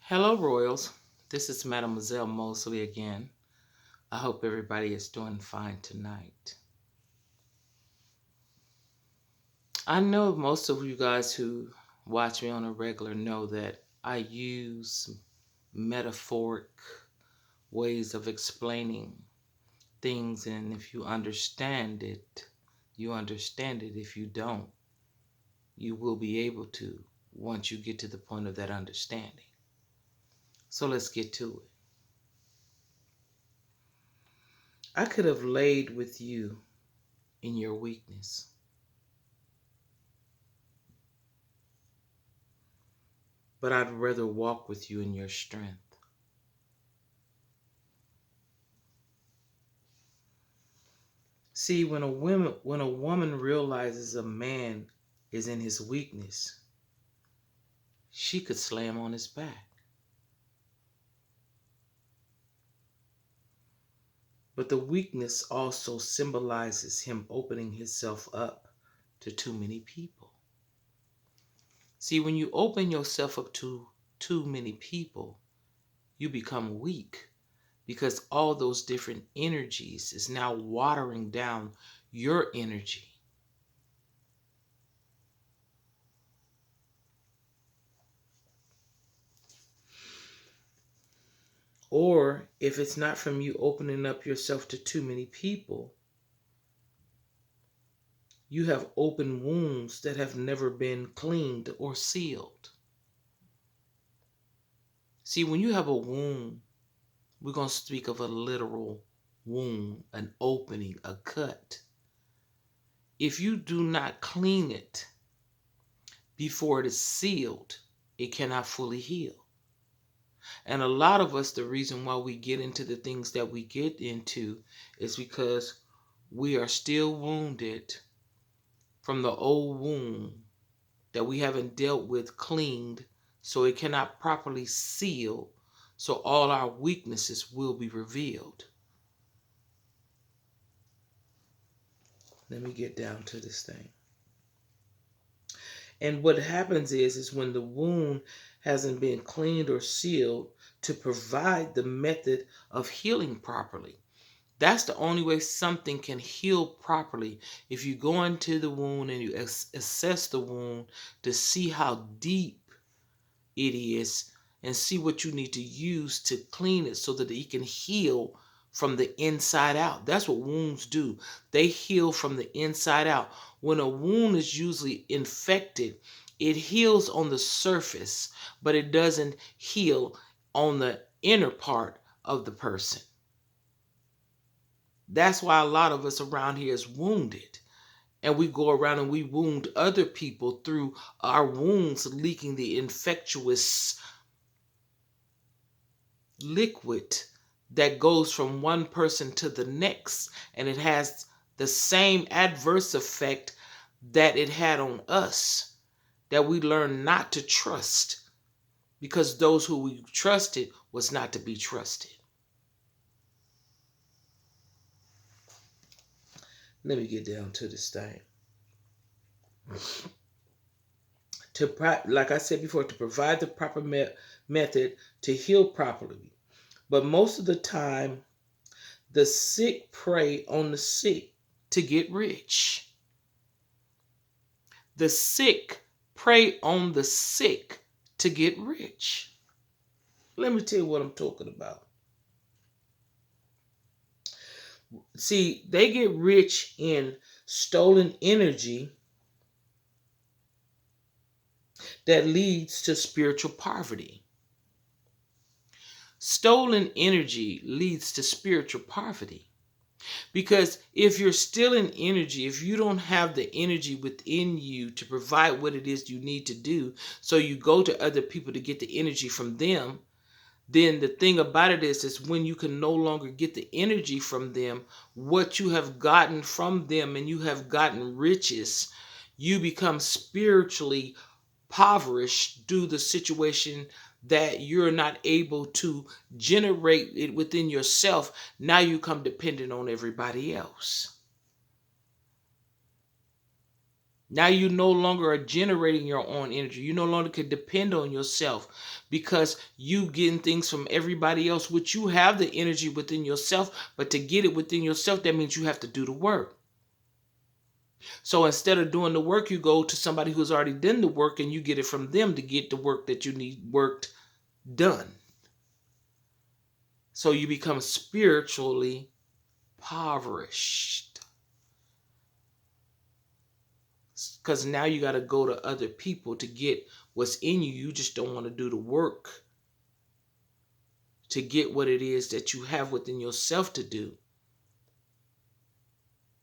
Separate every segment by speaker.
Speaker 1: Hello, Royals. This is Mademoiselle Mosley again. I hope everybody is doing fine tonight. I know most of you guys who watch me on a regular know that I use metaphoric ways of explaining things, and if you understand it, you understand it. If you don't, you will be able to once you get to the point of that understanding. So let's get to it. I could have laid with you in your weakness. But I'd rather walk with you in your strength. See, when a woman realizes a man is in his weakness, she could slam on his back. But the weakness also symbolizes him opening himself up to too many people. See, when you open yourself up to too many people, you become weak because all those different energies is now watering down your energy. Or if it's not from you opening up yourself to too many people, you have open wounds that have never been cleaned or sealed. See, when you have a wound, we're going to speak of a literal wound, an opening, a cut. If you do not clean it before it is sealed, it cannot fully heal. And a lot of us, the reason why we get into the things that we get into is because we are still wounded from the old wound that we haven't dealt with, cleaned, so it cannot properly seal, so all our weaknesses will be revealed. Let me get down to this thing. And what happens is when the wound hasn't been cleaned or sealed to provide the method of healing properly. That's the only way something can heal properly. If you go into the wound and you assess the wound to see how deep it is and see what you need to use to clean it so that it can heal from the inside out. That's what wounds do. They heal from the inside out. When a wound is usually infected, it heals on the surface, but it doesn't heal on the inner part of the person. That's why a lot of us around here is wounded. And we go around and we wound other people through our wounds leaking the infectious liquid that goes from one person to the next. And it has the same adverse effect that it had on us, that we learned not to trust because those who we trusted was not to be trusted. Let me get down to this thing. Like I said before, to provide the proper method to heal properly. But most of the time, the sick prey on the sick to get rich. The sick prey on the sick to get rich. Let me tell you what I'm talking about. See, they get rich in stolen energy that leads to spiritual poverty. Stolen energy leads to spiritual poverty. Because if you're still in energy, if you don't have the energy within you to provide what it is you need to do, so you go to other people to get the energy from them, then the thing about it is when you can no longer get the energy from them, what you have gotten from them and you have gotten riches, you become spiritually impoverished due to the situation that you're not able to generate it within yourself. Now you come dependent on everybody else. Now you no longer are generating your own energy. You no longer can depend on yourself because you getting things from everybody else, which you have the energy within yourself, but to get it within yourself, that means you have to do the work. So instead of doing the work, you go to somebody who's already done the work and you get it from them to get the work that you need worked done. So you become spiritually impoverished. Because now you got to go to other people to get what's in you. You just don't want to do the work to get what it is that you have within yourself to do.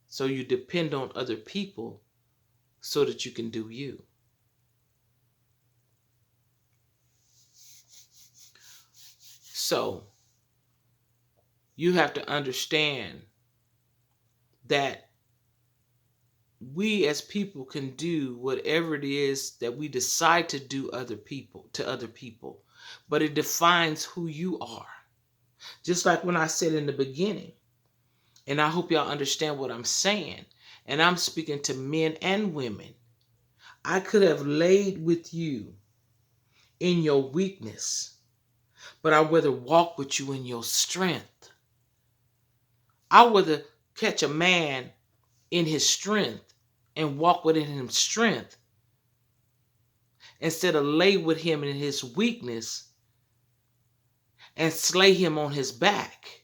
Speaker 1: So you depend on other people so that you can do you. So you have to understand that we as people can do whatever it is that we decide to do to other people, but it defines who you are. Just like when I said in the beginning, and I hope y'all understand what I'm saying, and I'm speaking to men and women. I could have laid with you in your weakness, but I'd rather walk with you in your strength. I'd rather catch a man in his strength and walk within his strength instead of lay with him in his weakness and slay him on his back.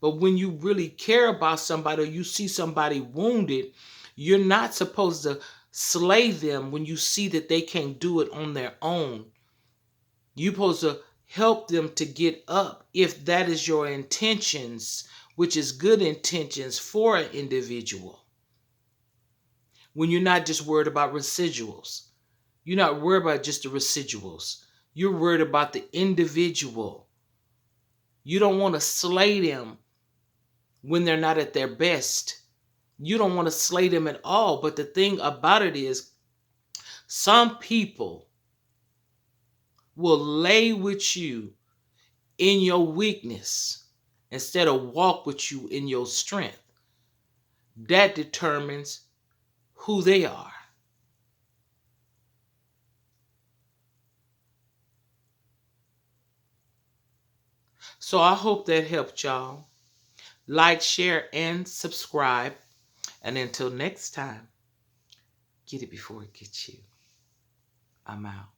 Speaker 1: But when you really care about somebody or you see somebody wounded, you're not supposed to slay them when you see that they can't do it on their own. You're supposed to help them to get up if that is your intentions, which is good intentions for an individual. When you're not just worried about residuals. You're not worried about just the residuals. You're worried about the individual. You don't want to slay them when they're not at their best. You don't want to slay them at all. But the thing about it is, some people will lay with you in your weakness instead of walk with you in your strength. That determines who they are. So I hope that helped y'all. Like, share, and subscribe. And until next time, get it before it gets you. I'm out.